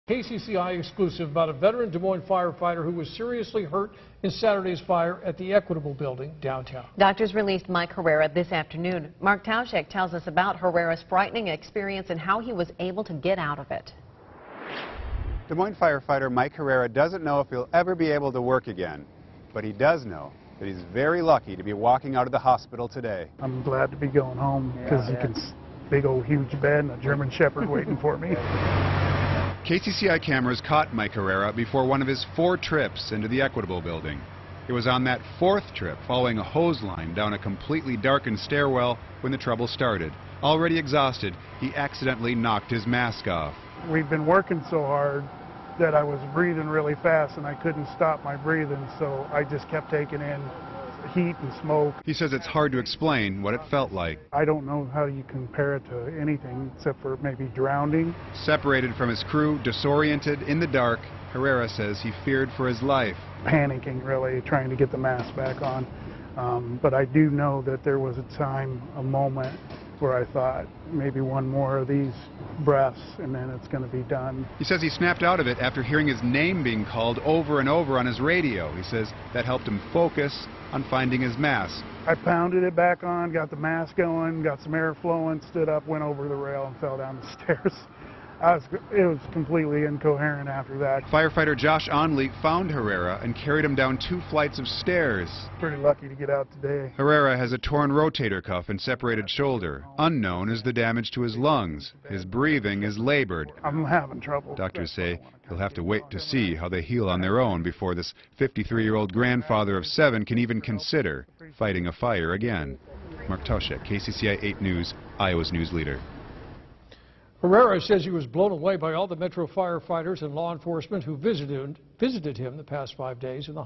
KCCI exclusive about a veteran Des Moines firefighter who was seriously hurt in Saturday's fire at the Equitable building downtown. Doctors released Mike Herrera this afternoon. Mark Tauschek tells us about Herrera's frightening experience and how he was able to get out of it. Des Moines firefighter Mike Herrera doesn't know if he'll ever be able to work again, but he does know that he's very lucky to be walking out of the hospital today. I'm glad to be going home because you can big old huge bed and a German Shepherd waiting for me. KCCI cameras caught Mike Herrera before one of his 4 trips into the Equitable building. It was on that 4th trip, following a hose line down a completely darkened stairwell, when the trouble started. Already exhausted, he accidentally knocked his mask off. We've been working so hard that I was breathing really fast and I couldn't stop my breathing, so I just kept taking in heat and smoke. He says it's hard to explain what it felt like. I don't know how you compare it to anything except for maybe drowning. Separated from his crew, disoriented, in the dark, Herrera says he feared for his life. Panicking, really, trying to get the mask back on. But I do know that there was a time, a moment, where I thought maybe one more of these breaths and then it's going to be done. He says he snapped out of it after hearing his name being called over and over on his radio. He says that helped him focus on finding his mask. I pounded it back on, got the mask going, got some air flowing, stood up, went over the rail and fell down the stairs. It was completely incoherent after that. Firefighter Josh Onley found Herrera and carried him down 2 flights of stairs. Pretty lucky to get out today. Herrera has a torn rotator cuff and separated shoulder. Unknown is the damage to his lungs. His breathing is labored. I'm having trouble. Doctors say he'll have to wait to see how they heal on their own before this 53-year-old grandfather of 7 can even consider fighting a fire again. Mark Tauschek, KCCI 8 News, Iowa's news leader. Herrera says he was blown away by all the Metro firefighters and law enforcement who visited him the past 5 days in the